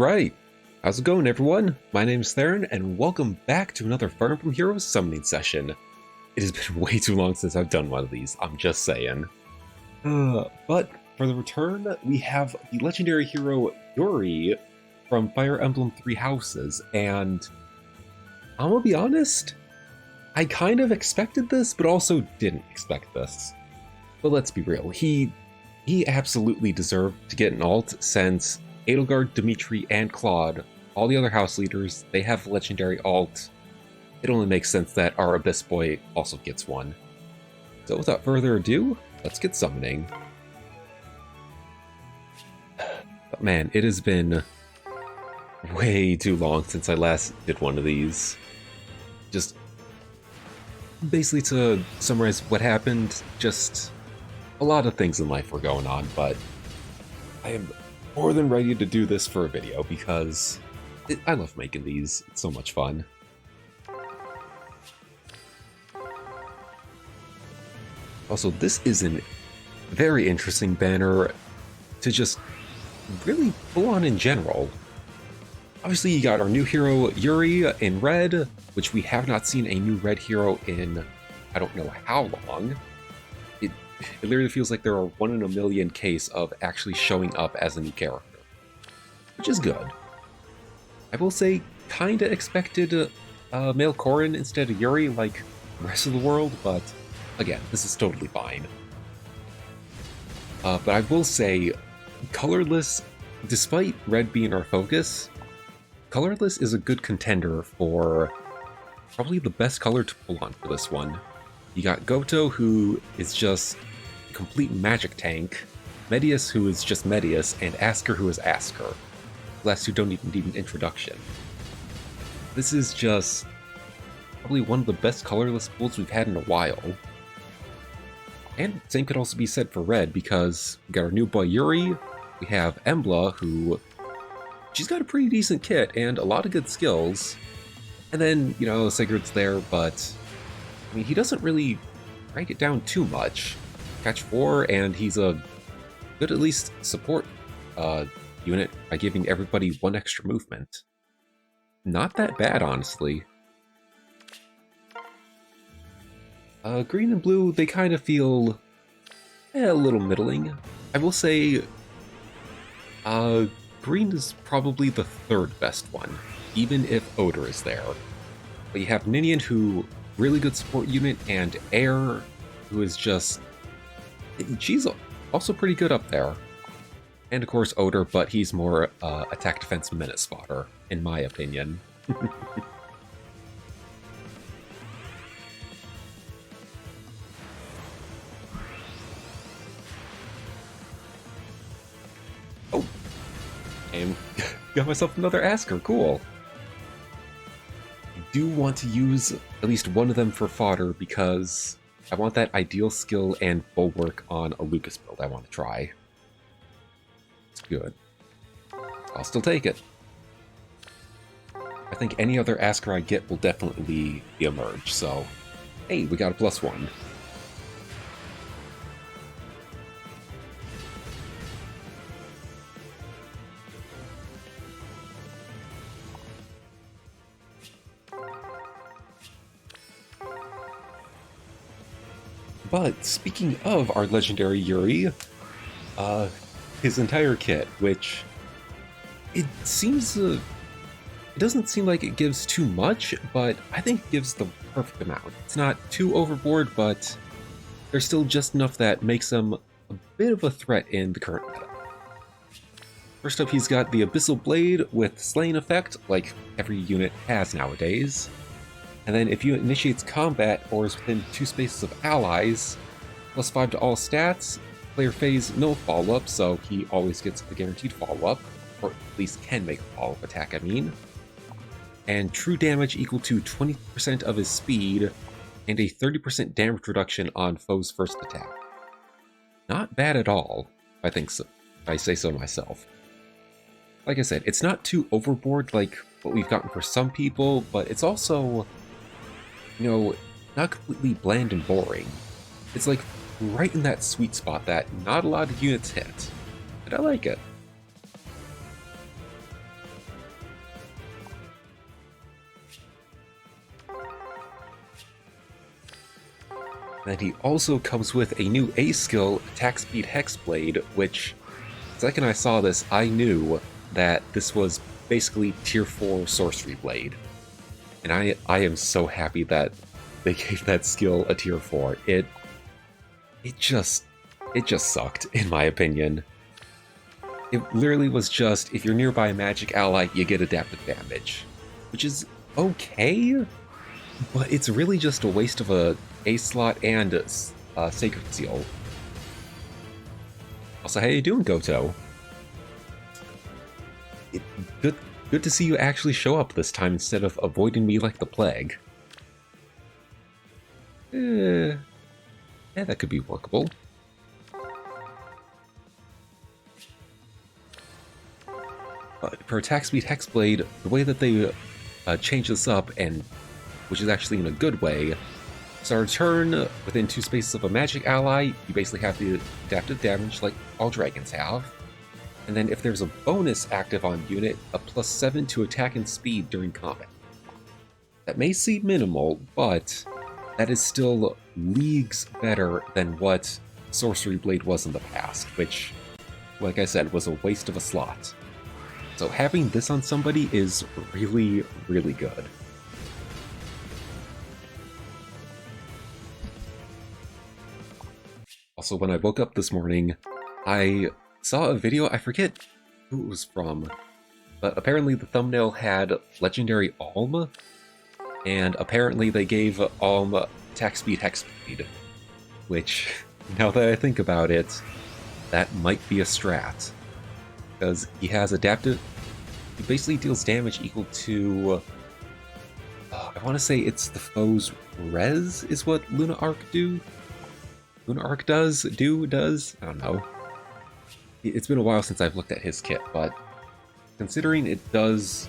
Alright, how's it going everyone? My name is Theron, and welcome back to another Fire Emblem Heroes summoning session. It has been way too long since I've done one of these, I'm just saying. But for the return, we have the legendary hero Yuri from Fire Emblem Three Houses, and I'm gonna be honest, I kind of expected this, but also didn't expect this. But let's be real, he absolutely deserved to get an alt since Edelgard, Dimitri, and Claude, all the other house leaders, they have legendary alt. It only makes sense that our Abyss Boy also gets one. So without further ado, let's get summoning. But man, it has been way too long since I last did one of these. Just basically to summarize what happened, just a lot of things in life were going on, but I am more than ready to do this for a video because I love making these. It's so much fun. Also, this is a very interesting banner to just really pull on in general. Obviously, you got our new hero Yuri in red, which we have not seen a new red hero in I don't know how long. It literally feels like there are 1 in a million case of actually showing up as a new character, which is good. I will say, kinda expected male Corrin instead of Yuri like the rest of the world, but again, this is totally fine. But I will say, colorless, despite red being our focus, colorless is a good contender for probably the best color to pull on for this one. You got Goto, who is just a complete magic tank, Medius, who is just Medius, and Asker, who is Asker. The last two don't even need an introduction. This is just probably one of the best colorless pulls we've had in a while. And same could also be said for red, because we got our new boy Yuri, we have Embla, who she's got a pretty decent kit and a lot of good skills. And then, you know, Sigurd's there, but I mean, he doesn't really break it down too much. Catch 4, and he's a good at least support unit by giving everybody 1 extra movement. Not that bad, honestly. Green and blue, they kind of feel a little middling. I will say green is probably the 3rd best one, even if Odor is there. But you have Ninian, who really good support unit, and Air, who is just... she's also pretty good up there. And of course Odor, but he's more attack defense minute spotter, in my opinion. Oh! And got myself another Asker, cool! Do want to use at least one of them for fodder because I want that ideal skill and bulwark on a Lucas build I want to try. It's good. I'll still take it. I think any other Asker I get will definitely be a merge, so hey, we got a +1. But speaking of our legendary Yuri, his entire kit, which it seems it doesn't seem like it gives too much, but I think it gives the perfect amount. It's not too overboard, but there's still just enough that makes him a bit of a threat in the current meta. First up, he's got the Abyssal Blade with Slaying effect, like every unit has nowadays. And then if you initiates combat or is within 2 spaces of allies, +5 to all stats, player phase no follow-up, so he always gets a guaranteed follow-up, or at least can make a follow-up attack, I mean. And true damage equal to 20% of his speed, and a 30% damage reduction on foe's first attack. Not bad at all, I think so, if I say so myself. Like I said, it's not too overboard like what we've gotten for some people, but it's also, you know, not completely bland and boring. It's like right in that sweet spot that not a lot of units hit, and I like it. Then he also comes with a new A skill, Attack Speed Hexblade, which, the second I saw this, I knew that this was basically Tier 4 Sorcery Blade. And I am so happy that they gave that skill a Tier 4. It just sucked, in my opinion. It literally was just, if you're nearby a magic ally, you get adaptive damage. Which is okay, but it's really just a waste of a slot and a Sacred Seal. Also, how you doing, Goto? Good to see you actually show up this time instead of avoiding me like the plague. Yeah, that could be workable. For Attack Speed Hexblade, the way that they change this up, and which is actually in a good way, start a turn within 2 spaces of a magic ally, you basically have the adaptive damage like all dragons have. And then if there's a bonus active on unit, a +7 to attack and speed during combat. That may seem minimal, but that is still leagues better than what Sorcery Blade was in the past, which, like I said, was a waste of a slot. So having this on somebody is really, really good. Also, when I woke up this morning, I saw a video, I forget who it was from, but apparently the thumbnail had Legendary Alm, and apparently they gave Alm Attack Speed Hexblade, which, now that I think about it, that might be a strat. Because he has adaptive, he basically deals damage equal to, I want to say it's the foe's res is what Luna Arc do? Luna Arc does? I don't know. It's been a while since I've looked at his kit, but considering it does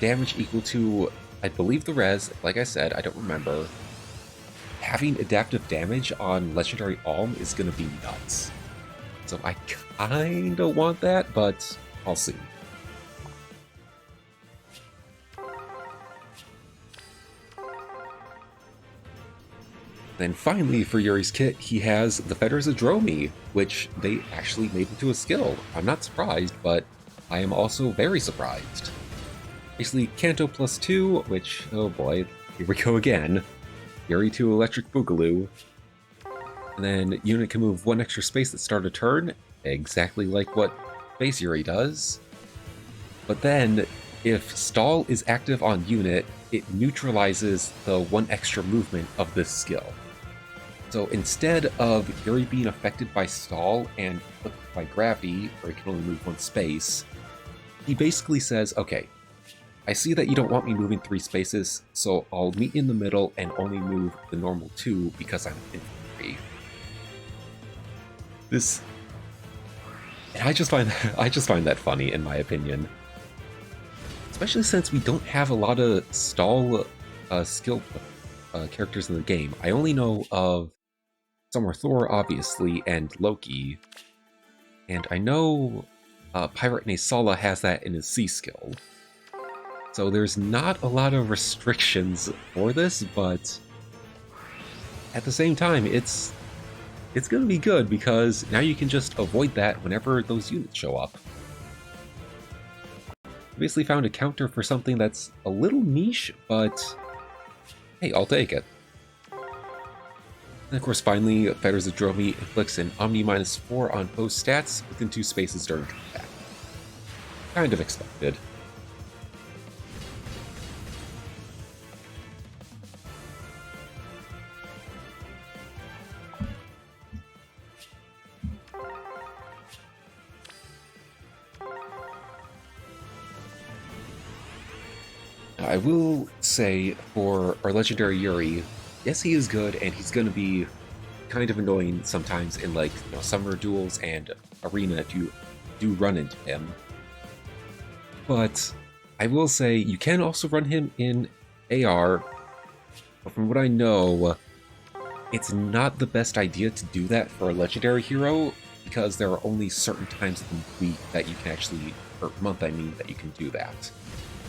damage equal to, I believe, the res, like I said, I don't remember, having adaptive damage on Legendary Alm is going to be nuts. So I kinda want that, but I'll see. Then finally, for Yuri's kit, he has the Fetters of Dromi, which they actually made into a skill. I'm not surprised, but I am also very surprised. Basically, Kanto +2, which, oh boy, here we go again. Yuri to Electric Boogaloo. And then unit can move 1 extra space at start a turn, exactly like what base Yuri does. But then, if Stall is active on unit, it neutralizes the 1 extra movement of this skill. So instead of Yuri being affected by Stall and by gravity, where he can only move 1 space, he basically says, okay, I see that you don't want me moving 3 spaces, so I'll meet in the middle and only move the normal 2 because I'm infantry. This... And I just find that funny, in my opinion. Especially since we don't have a lot of Stall skill characters in the game. I only know of Summer Thor, obviously, and Loki. And I know Pirate Nasala has that in his C skill. So there's not a lot of restrictions for this, but at the same time, it's going to be good because now you can just avoid that whenever those units show up. I basically found a counter for something that's a little niche, but hey, I'll take it. And of course, finally, Fetters of Dromi inflicts an Omni -4 on foe stats within 2 spaces during combat. Kind of expected. I will say, for our legendary Yuri, yes, he is good, and he's going to be kind of annoying sometimes in, like, summer duels and arena if you do run into him. But I will say, you can also run him in AR, but from what I know, it's not the best idea to do that for a legendary hero, because there are only certain times in the week that you can actually, or month I mean, that you can do that.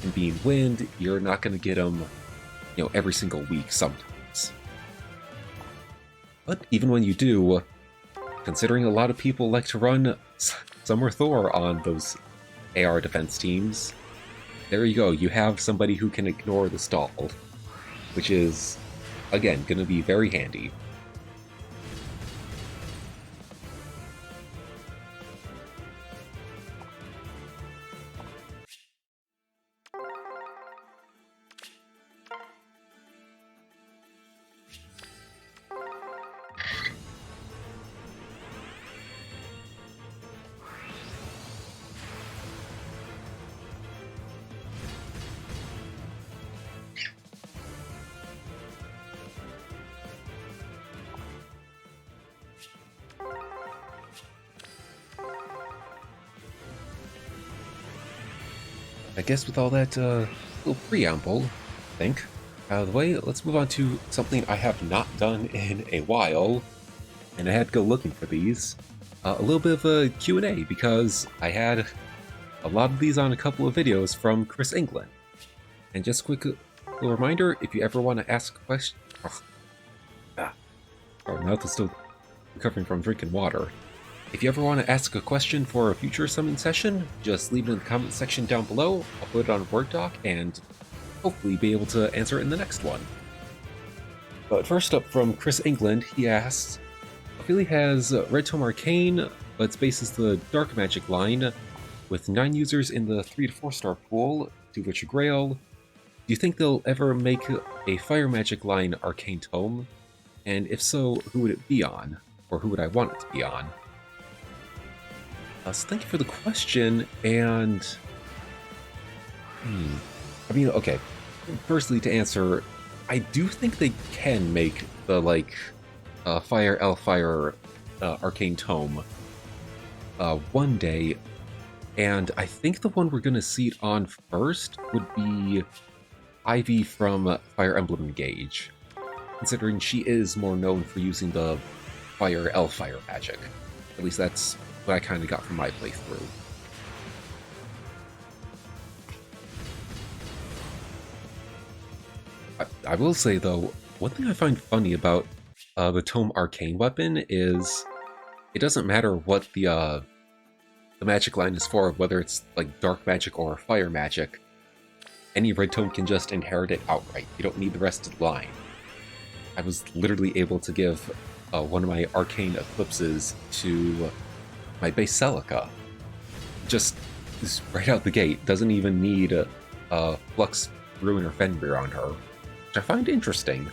And being wind, you're not going to get them, every single week sometimes. But even when you do, considering a lot of people like to run Summer Thor on those AR defense teams, there you go, you have somebody who can ignore the stall, which is, again, going to be very handy. I guess with all that little preamble, I think, out of the way, let's move on to something I have not done in a while, and I had to go looking for these. A little bit of a Q&A, because I had a lot of these on a couple of videos from Chris England. And just a quick little reminder, if you ever want to ask a question... my mouth is still recovering from drinking water. If you ever want to ask a question for a future summon session, just leave it in the comment section down below. I'll put it on a Word doc and hopefully be able to answer it in the next one. But first up from Chris England, he asks, Ophelia has Red Tome Arcane, but its base is the Dark Magic line, with 9 users in the 3 to 4 star pool, 2 which are Grail. Do you think they'll ever make a Fire Magic line Arcane Tome? And if so, who would it be on? Or who would I want it to be on? So thank you for the question, and... I mean, okay. Firstly, to answer, I do think they can make the, Fire Elfire Arcane Tome one day, and I think the one we're going to see it on first would be Ivy from Fire Emblem Engage, considering she is more known for using the Fire Elfire magic. At least that's what I kind of got from my playthrough. I will say, though, one thing I find funny about the Tome Arcane weapon is it doesn't matter what the magic line is for, whether it's like dark magic or fire magic. Any red tome can just inherit it outright. You don't need the rest of the line. I was literally able to give one of my arcane eclipses to my base Celica. Just right out the gate. Doesn't even need a Flux, Ruin, or Fenrir on her, which I find interesting.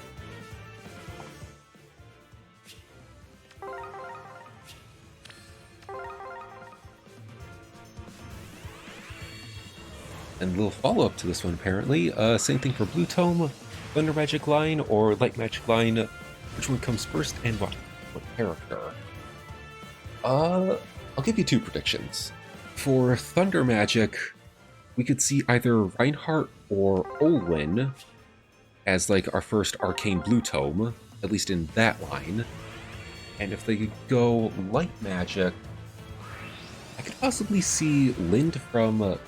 And a little follow-up to this one, apparently. Same thing for Blue Tome, Thunder Magic line, or Light Magic line. Which one comes first, and what character? I'll give you 2 predictions. For Thunder Magic, we could see either Reinhardt or Olwen as our first Arcane Blue Tome, at least in that line. And if they could go Light Magic, I could possibly see Lind from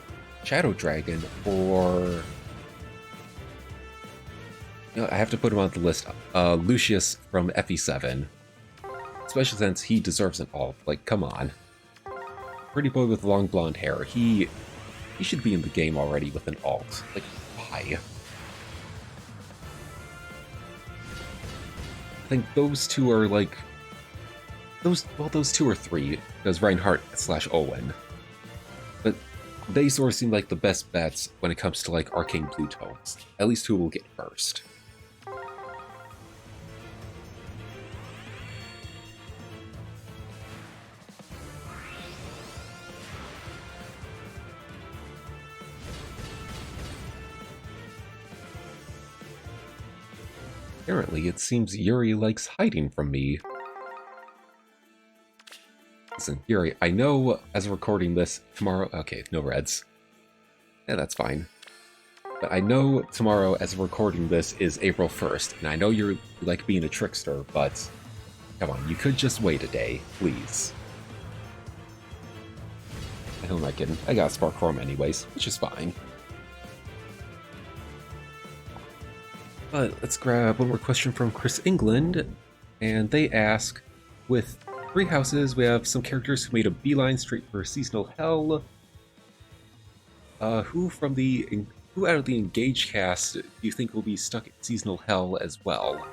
Shadow Dragon, or... I have to put him on the list. Lucius from FE7. Especially since he deserves an alt. Come on. Pretty boy with long blonde hair. He should be in the game already with an alt. Why? I think those 2 are those 2 or 3, because Reinhardt / Owen. But they sort of seem like the best bets when it comes to Arcane Blue Tomes. At least who will get first. Apparently, it seems Yuri likes hiding from me. Listen, Yuri, I know as of recording this tomorrow... Okay, no reds. Yeah, that's fine. But I know tomorrow as of recording this is April 1st, and I know you like being a trickster, but... Come on, you could just wait a day, please. Who am I kidding? I got Spark Chrome anyways, which is fine. But let's grab one more question from Chris England. And they ask, with 3 houses, we have some characters who made a beeline straight for seasonal hell. Who out of the engaged cast do you think will be stuck in seasonal hell as well?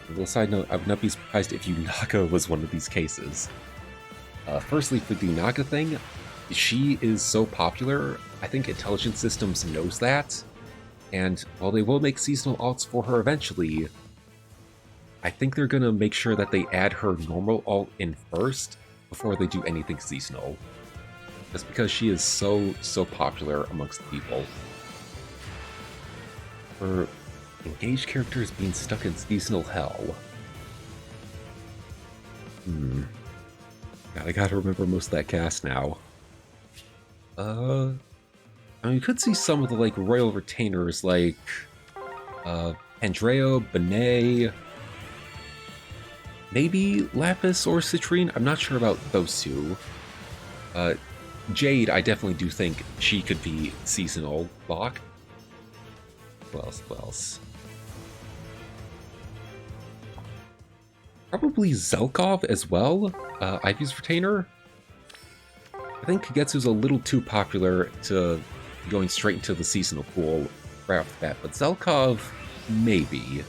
A little side note, I would not be surprised if Yunaka was one of these cases. Firstly, for the Naga thing, she is so popular, I think Intelligence Systems knows that, and while they will make seasonal alts for her eventually, I think they're gonna make sure that they add her normal alt in first before they do anything seasonal. Just because she is so popular amongst the people. For engaged characters being stuck in seasonal hell. God, I gotta remember most of that cast now. I mean, you could see some of the, like, royal retainers, like, Andrea, Benet, maybe Lapis or Citrine? I'm not sure about those two. Jade, I definitely do think she could be seasonal lock. Who else? Probably Zelkov as well, Ivy's retainer. I think Kagetsu's a little too popular to be going straight into the seasonal pool right off the bat, but Zelkov, maybe.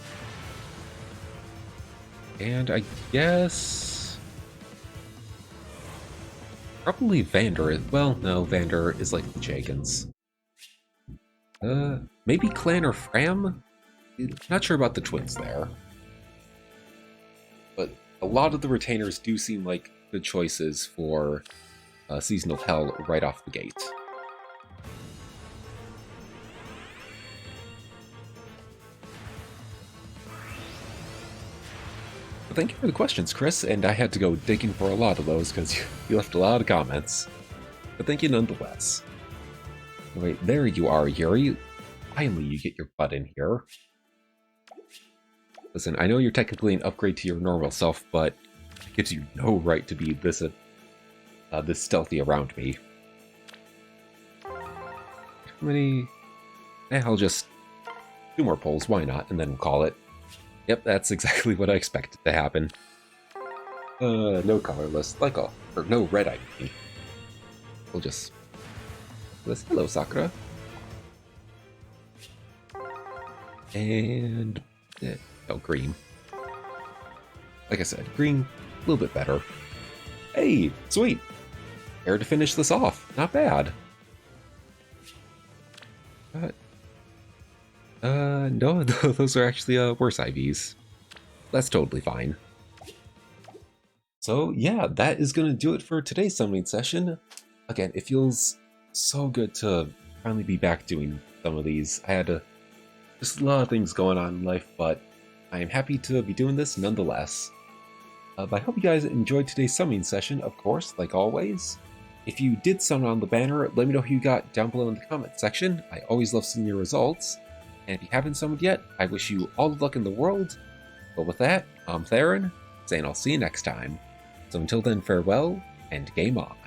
And I guess... probably Vander. Well, no, Vander is like the Jagans. Maybe Clan or Fram? Not sure about the twins there. But a lot of the retainers do seem like good choices for seasonal hell right off the gate. But thank you for the questions, Chris, and I had to go digging for a lot of those because you left a lot of comments. But thank you nonetheless. Wait, there you are, Yuri. Finally, you get your butt in here. Listen, I know you're technically an upgrade to your normal self, but it gives you no right to be this stealthy around me. How many? I'll just 2 more polls, why not, and then we'll call it. Yep, that's exactly what I expected to happen. No colorless, or no red ID. We'll just... hello, Sakura. And... oh, green. Like I said, green, a little bit better. Hey, sweet! Here to finish this off. Not bad. No, those are actually worse IVs. That's totally fine. So yeah, that is going to do it for today's summoning session. Again, it feels so good to finally be back doing some of these. I had just a lot of things going on in life, but I am happy to be doing this nonetheless. But I hope you guys enjoyed today's summoning session, of course, like always. If you did summon on the banner, let me know who you got down below in the comment section. I always love seeing your results. And if you haven't summoned yet, I wish you all the luck in the world. But with that, I'm Theron, saying I'll see you next time. So until then, farewell, and game on.